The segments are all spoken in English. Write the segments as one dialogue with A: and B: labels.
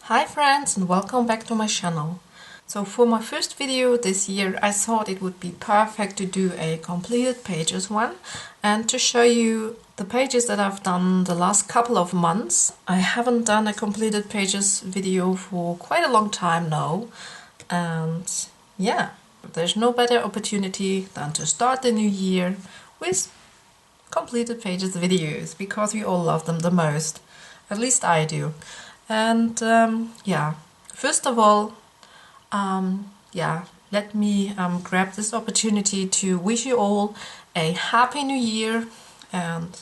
A: Hi friends and welcome back to my channel. So for my first video this year I thought it would be perfect to do a completed pages one and to show you the pages that I've done the last couple of months. I haven't done a completed pages video for quite a long time now, and yeah, there's no better opportunity than to start the new year with completed pages videos because we all love them the most. At least I do. And yeah, first of all, let me grab this opportunity to wish you all a happy new year, and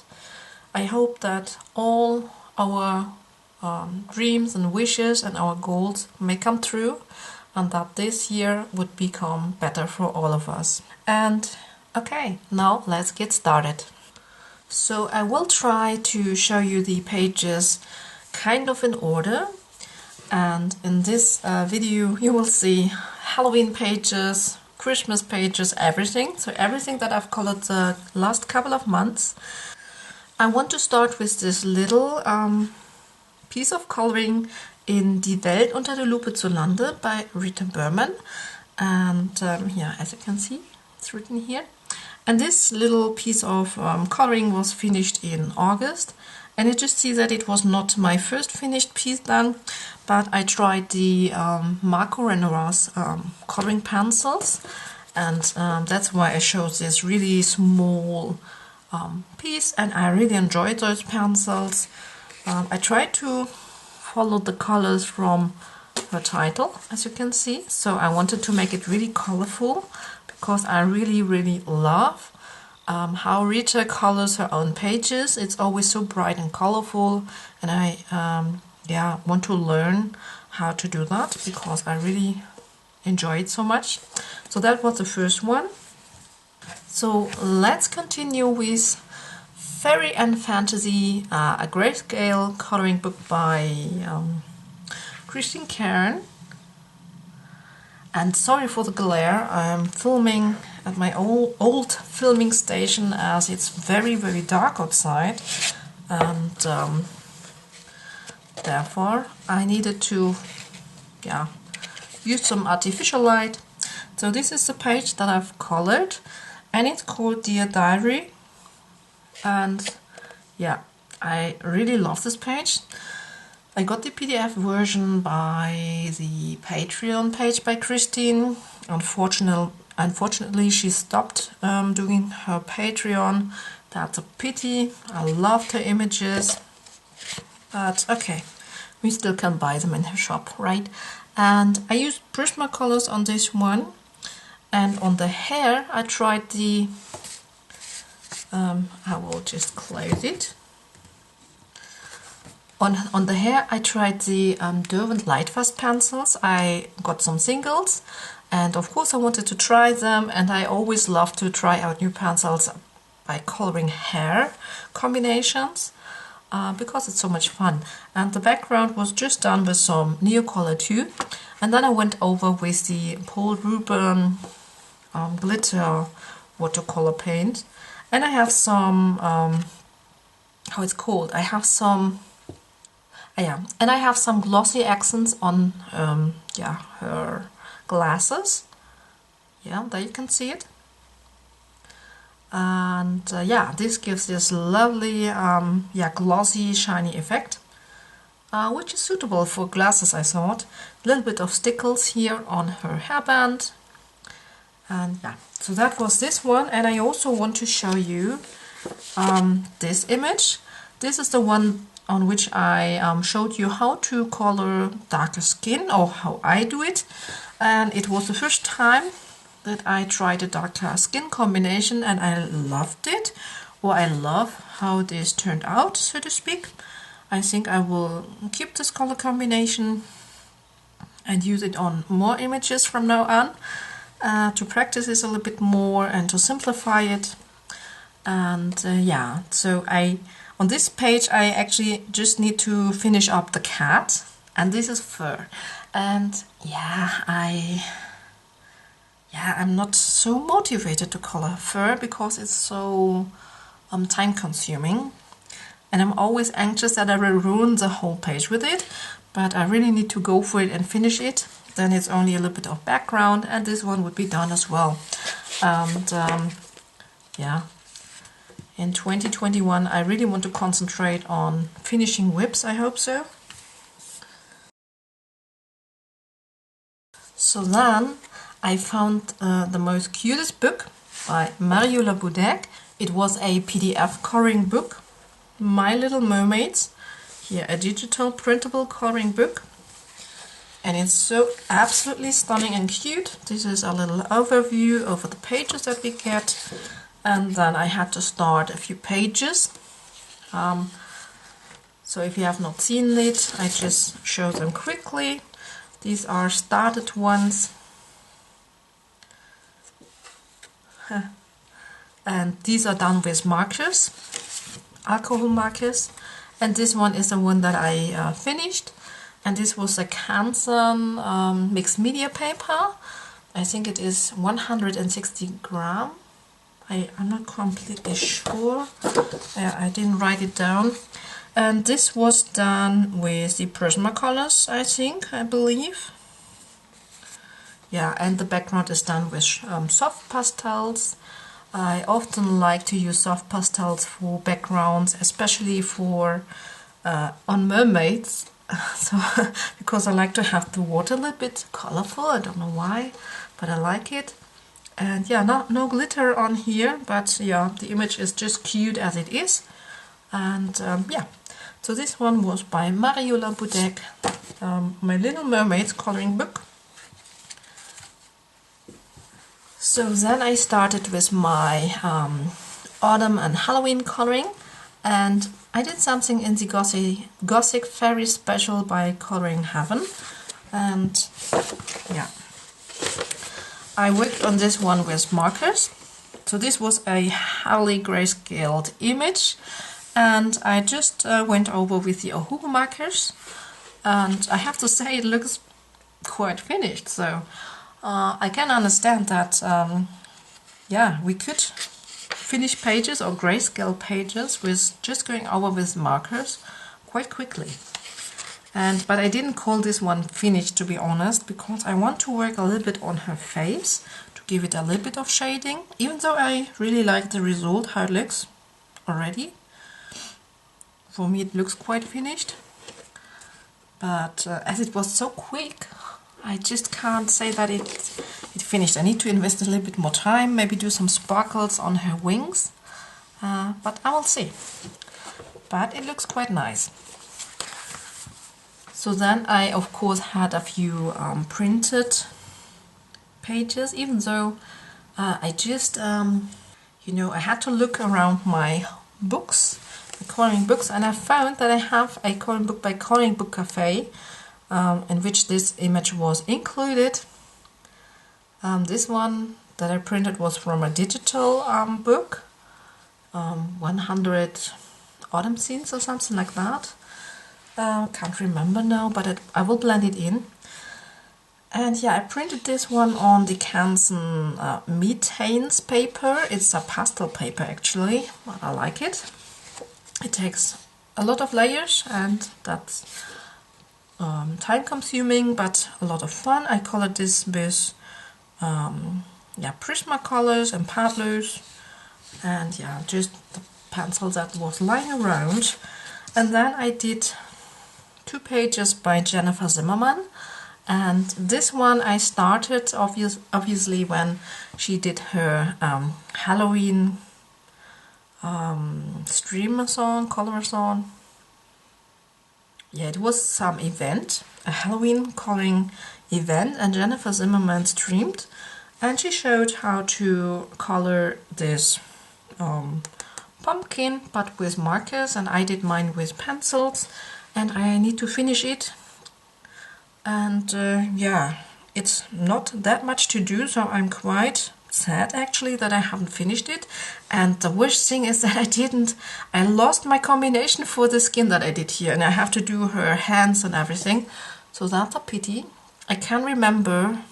A: I hope that all our dreams and wishes and our goals may come true, and that this year would become better for all of us. And okay, now let's get started. So I will try to show you the pages kind of in order, and in this video you will see Halloween pages, Christmas pages, everything. So everything that I've colored the last couple of months. I want to start with this little piece of coloring in Die Welt unter der Lupe zu Lande by Rita Berman, and yeah, as you can see, it's written here. And this little piece of coloring was finished in August, and you just see that it was not my first finished piece done, but I tried the Marco Renoir's coloring pencils, and that's why I showed this really small piece, and I really enjoyed those pencils. I tried to follow the colors from her title, as you can see, so I wanted to make it really colorful, because I really love how Rita colors her own pages. It's always so bright and colorful, and I want to learn how to do that because I really enjoy it so much. So that was the first one. So let's continue with Fairy and Fantasy, a grayscale coloring book by Christine Karen. And sorry for the glare, I'm filming at my old filming station as it's very dark outside, and therefore I needed to use some artificial light. So this is the page that I've colored, and it's called Dear Diary, and yeah, I really love this page. I got the PDF version by the Patreon page by Christine. Unfortunately, she stopped doing her Patreon. That's a pity. I loved her images. But okay, we still can buy them in her shop, right? And I used Prismacolors on this one. And on the hair, I tried the... I will just close it. On the hair, I tried the Derwent Lightfast pencils. I got some singles, and of course I wanted to try them, and I always love to try out new pencils by coloring hair combinations because it's so much fun. And the background was just done with some Neocolor too, and then I went over with the Paul Ruben glitter watercolor paint, and I have some how it's called, I have some and I have some glossy accents on her glasses. Yeah, there you can see it. And this gives this lovely glossy shiny effect, which is suitable for glasses, I thought. A little bit of stickles here on her hairband. And yeah, so that was this one. And I also want to show you this image. This is the one on which I showed you how to color darker skin, or how I do it. And it was the first time that I tried a darker skin combination, and I loved it. Or I love how this turned out, so to speak. I think I will keep this color combination and use it on more images from now on, to practice this a little bit more and to simplify it. And so on this page I actually just need to finish up the cat, and this is fur. And I'm not so motivated to color fur because it's so time consuming. and I'm always anxious that I will ruin the whole page with it, but I really need to go for it and finish it. Then it's only a little bit of background, and this one would be done as well. And yeah, in 2021 I really want to concentrate on finishing whips, I hope so. So then I found the most cutest book by Mariola Budek. It was a PDF coloring book, My Little Mermaids. Here, a digital printable coloring book. And it's so absolutely stunning and cute. This is a little overview over the pages that we get. And then I had to start a few pages. So if you have not seen it, I just show them quickly. These are started ones. And these are done with markers, alcohol markers. And this one is the one that I finished. And this was a Canson mixed media paper. I think it is 160 gram. I'm not completely sure. I didn't write it down. And this was done with the Prismacolors, I believe. Yeah, and the background is done with soft pastels. I often like to use soft pastels for backgrounds, especially for on mermaids. So because I like to have the water a little bit colorful. I don't know why, but I like it. And yeah, no glitter on here, but yeah, the image is just cute as it is. And yeah, so this one was by Mariola Budek, My Little Mermaids coloring book. So then I started with my autumn and Halloween coloring, and I did something in the Gothic Fairy Special by Coloring Heaven. And yeah, I worked on this one with markers. So this was a highly grayscaled image, and I just went over with the Ohuhu markers, and I have to say it looks quite finished. So I can understand that yeah, we could finish pages or grayscale pages with just going over with markers quite quickly. But I didn't call this one finished, to be honest, because I want to work a little bit on her face to give it a little bit of shading, even though I really like the result, how it looks already. For me it looks quite finished, but as it was so quick, I just can't say that it finished. I need to invest a little bit more time, maybe do some sparkles on her wings, but I will see. But it looks quite nice. So then I of course had a few printed pages, even though I just, you know, I had to look around my books, the coloring books, and I found that I have a coloring book by Coloring Book Cafe, in which this image was included. This one that I printed was from a digital book, 100 autumn scenes or something like that. Can't remember now, but I will blend it in. And yeah, I printed this one on the Canson Metanes paper. It's a pastel paper actually, but I like it. It takes a lot of layers, and that's time consuming but a lot of fun. I colored this with yeah, Prismacolors and Pablos, and yeah, just the pencil that was lying around. And then I did 2 pages by Jennifer Zimmerman, and this one I started obviously when she did her Halloween stream-a-thon, color-a-thon. Yeah, it was some event, a Halloween coloring event, and Jennifer Zimmerman streamed, and she showed how to color this pumpkin, but with markers, and I did mine with pencils, and I need to finish it. And yeah, it's not that much to do, so I'm quite sad actually that I haven't finished it. And the worst thing is that I lost my combination for the skin that I did here, and I have to do her hands and everything, so that's a pity. I can remember,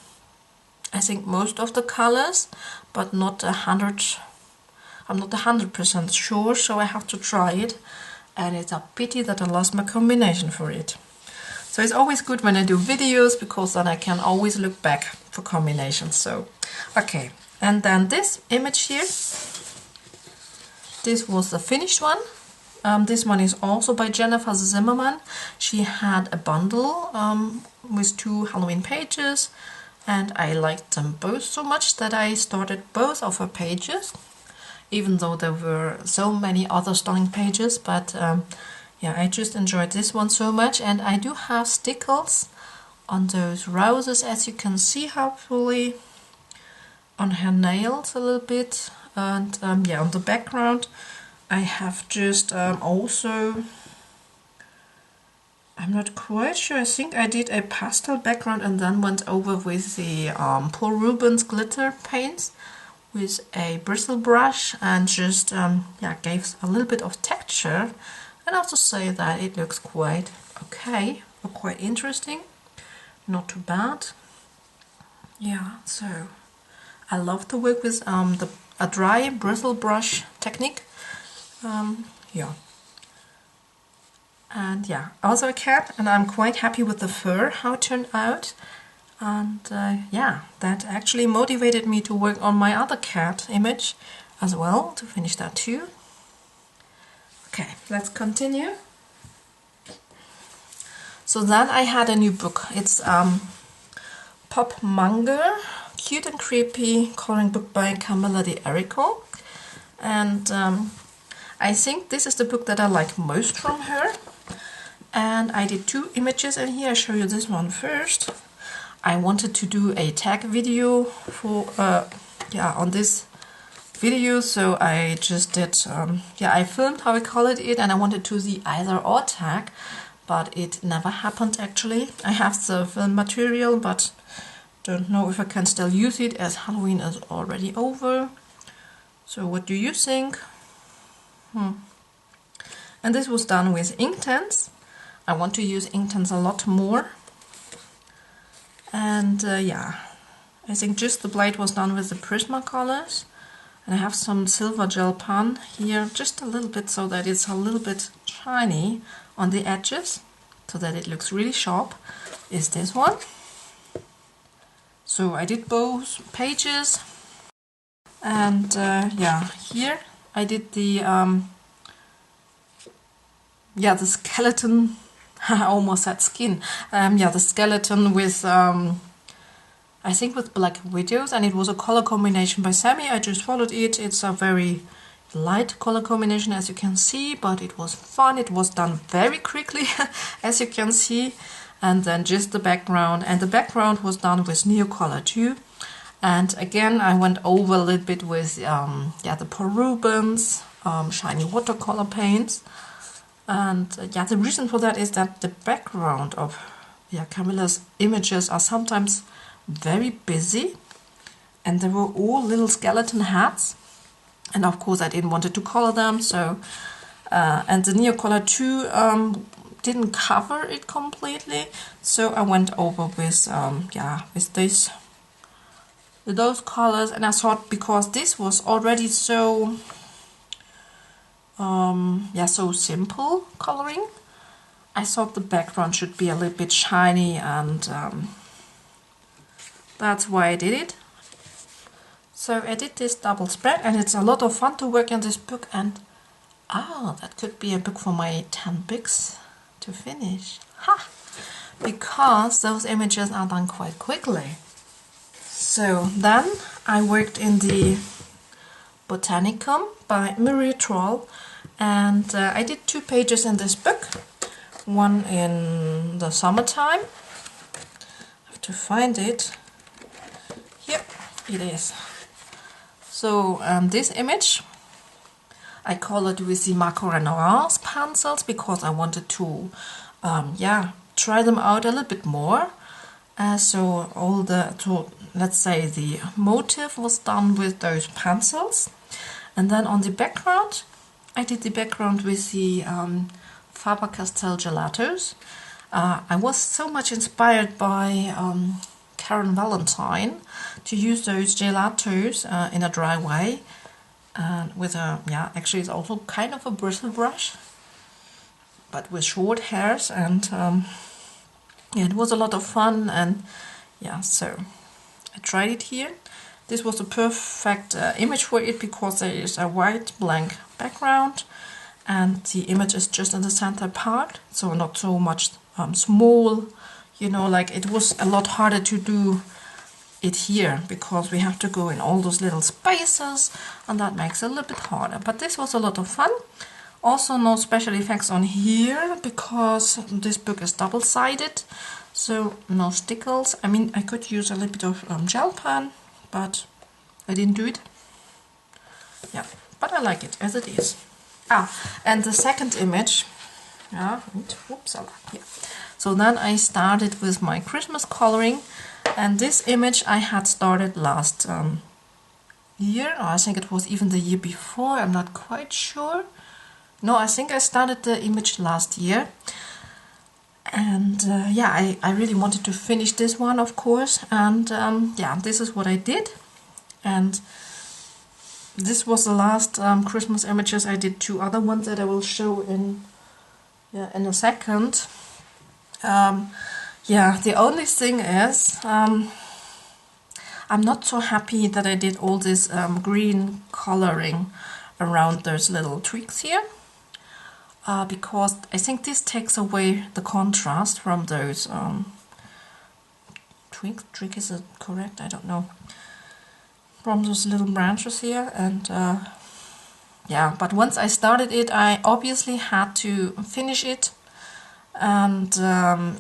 A: I think, most of the colors, but not 100. I'm not 100% sure, so I have to try it. and it's a pity that I lost my combination for it. So it's always good when I do videos, because then I can always look back for combinations. So, okay, and then this image here, this was the finished one. This one is also by Jennifer Zimmerman. She had a bundle with 2 Halloween pages, and I liked them both so much that I started both of her pages, even though there were so many other stunning pages. But yeah, I just enjoyed this one so much, and I do have stickers on those roses, as you can see, hopefully, on her nails a little bit. And yeah, on the background I have just also, I'm not quite sure, I think I did a pastel background and then went over with the Paul Rubens glitter paints with a bristle brush, and just yeah, gave a little bit of texture. And I have to say that it looks quite okay, or quite interesting, not too bad. Yeah, so I love to work with a dry bristle brush technique. Yeah. And yeah, also a cat, and I'm quite happy with the fur, how it turned out. And yeah, that actually motivated me to work on my other cat image as well, to finish that too. Okay, let's continue. So then I had a new book. It's Pop Manga, Cute and Creepy coloring book by Camilla de Erico. And I think this is the book that I like most from her. And I did 2 images in here. I'll show you this one first. I wanted to do a tag video for yeah, on this video, so I just did yeah, I filmed how I colored it, and I wanted to the either or tag, but it never happened actually. I have the film material, but don't know if I can still use it, as Halloween is already over. So what do you think? And this was done with Inktense. I want to use Inktense a lot more. And yeah, I think just the blade was done with the Prismacolors. And I have some silver gel pen here, just a little bit, so that it's a little bit shiny on the edges, so that it looks really sharp, is this one. So I did both pages. And yeah, here I did the yeah, the skeleton. I almost had skin. Yeah, the skeleton with I think with Black Widows, and it was a color combination by Sammy. I just followed it. It's a very light color combination, as you can see, but it was fun. It was done very quickly, as you can see. And then just the background, and the background was done with Neocolor too. And again, I went over a little bit with yeah, the Paul Rubens shiny watercolor paints. And yeah, the reason for that is that the background of yeah, Camilla's images are sometimes very busy, and they were all little skeleton hats, and of course I didn't want to color them, so and the Neocolor too didn't cover it completely, so I went over with yeah, with those colors. And I thought, because this was already so yeah, so simple coloring, I thought the background should be a little bit shiny, and that's why I did it. So I did this double spread, and it's a lot of fun to work in this book. And that could be a book for my 10 books to finish. Ha! Because those images are done quite quickly. So then I worked in the Botanical by Maria Troll, and I did 2 pages in this book. One in the summertime. I have to find it. Here it is. So this image I colored with the Marco Renoir's pencils, because I wanted to yeah, try them out a little bit more. So all the, let's say, the motif was done with those pencils. And then on the background, I did the background with the Faber-Castell gelatos. I was so much inspired by Karen Valentine to use those gelatos in a dry way, with a, yeah, actually it's also kind of a bristle brush. but with short hairs, and yeah, it was a lot of fun. And yeah, so I tried it here. This was a perfect image for it because there is a white blank background and the image is just in the center part, so not so much small, you know, like it was a lot harder to do it here because we have to go in all those little spaces and that makes it a little bit harder. But this was a lot of fun. Also no special effects on here because this book is double-sided, so no stickles. I mean, I could use a little bit of gel pen, but I didn't do it. Yeah, but I like it as it is. And the second image, yeah, whoops, yeah. So then I started with my Christmas coloring, and this image I had started last year, or I think it was even the year before, I'm not quite sure. No, I think I started the image last year. And yeah, I really wanted to finish this one, of course, and yeah, this is what I did. And this was the last Christmas images. I did two other ones that I will show in a second. Yeah, the only thing is I'm not so happy that I did all this green coloring around those little twigs here, because I think this takes away the contrast from those twigs. Twig, is it correct? I don't know. From those little branches here, and yeah, but once I started it, I obviously had to finish it, and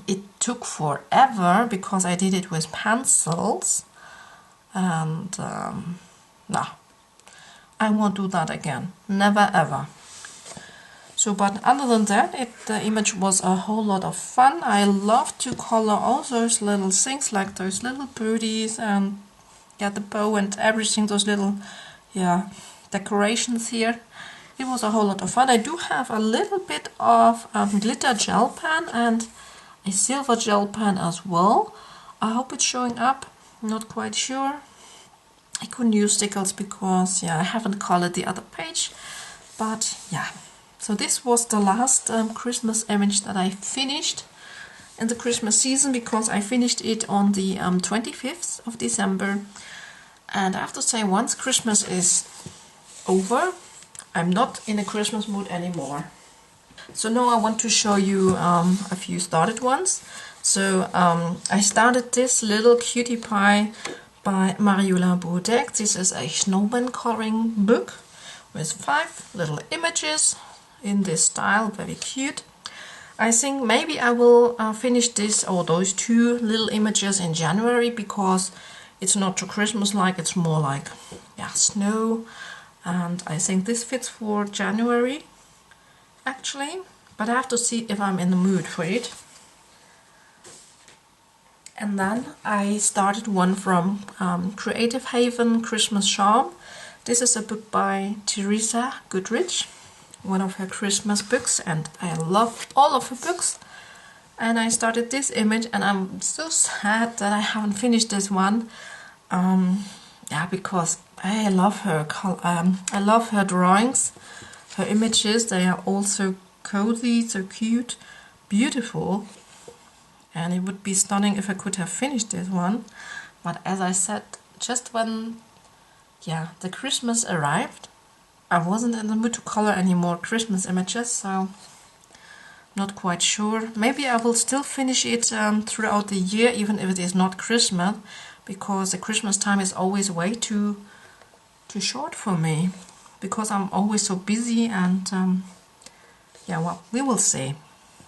A: it took forever because I did it with pencils, and no, I won't do that again, never ever. So, but other than that, the image was a whole lot of fun. I love to color all those little things, like those little birdies and yeah, the bow and everything, those little, yeah, decorations here. It was a whole lot of fun. I do have a little bit of glitter gel pen and a silver gel pen as well. I hope it's showing up, not quite sure. I couldn't use stickers because, yeah, I haven't colored the other page. But, yeah. So this was the last Christmas image that I finished in the Christmas season, because I finished it on the 25th of December. And I have to say, once Christmas is over, I'm not in a Christmas mood anymore. So now I want to show you a few started ones. So I started this little cutie pie by Mariola Bodek. This is a snowman coloring book with 5 little images in this style, very cute. I think maybe I will finish this or those 2 little images in January, because it's not too Christmas-like, it's more like, yeah, snow. And I think this fits for January, actually. But I have to see if I'm in the mood for it. And then I started one from Creative Haven, Christmas Charm. This is a book by Teresa Goodrich, one of her Christmas books, and I love all of her books. And I started this image, and I'm so sad that I haven't finished this one. Yeah, because I love her. I love her drawings, her images. They are all so cozy, so cute, beautiful. And it would be stunning if I could have finished this one. But as I said, just when, yeah, the Christmas arrived, I wasn't in the mood to color any more Christmas images, so not quite sure. Maybe I will still finish it throughout the year, even if it is not Christmas, because the Christmas time is always way too short for me, because I'm always so busy. And yeah, well, we will see.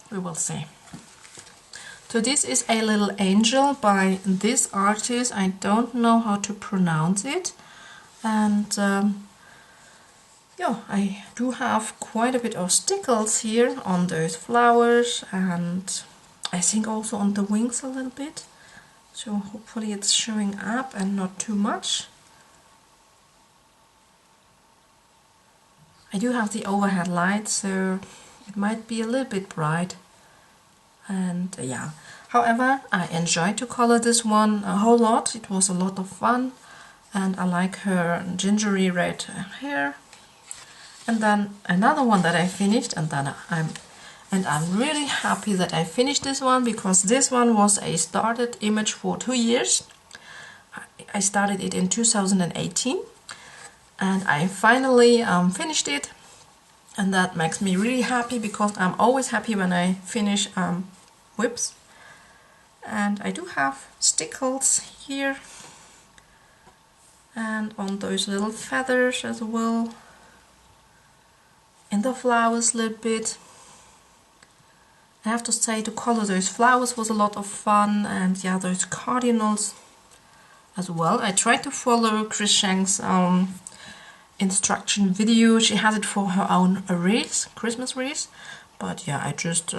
A: We will see. So this is a little angel by this artist. I don't know how to pronounce it. And yeah, I do have quite a bit of stickles here on those flowers, and I think also on the wings a little bit. So hopefully it's showing up and not too much. I do have the overhead light, so it might be a little bit bright. And yeah, however, I enjoyed to color this one a whole lot. It was a lot of fun, and I like her gingery red hair. And then another one that I finished, and then I'm And I'm really happy that I finished this one, because this one was a started image for 2 years. I started it in 2018 and I finally finished it, and that makes me really happy, because I'm always happy when I finish whips. And I do have stickles here and on those little feathers as well, in the flowers a little bit. I have to say, to color those flowers was a lot of fun, and yeah, those cardinals as well. I tried to follow Chris Shank's instruction video. She has it for her own wreath, Christmas wreath. But yeah, I just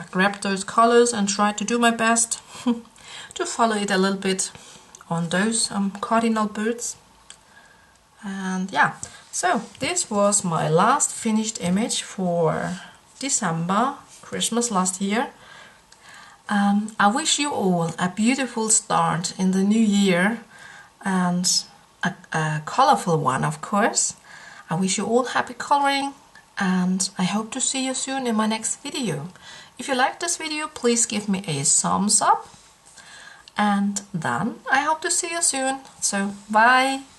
A: grabbed those colors and tried to do my best to follow it a little bit on those cardinal birds. And yeah, so this was my last finished image for December, Christmas last year. I wish you all a beautiful start in the new year, and a colorful one, of course. I wish you all happy coloring, and I hope to see you soon in my next video. If you liked this video, please give me a thumbs up, and then I hope to see you soon. So bye!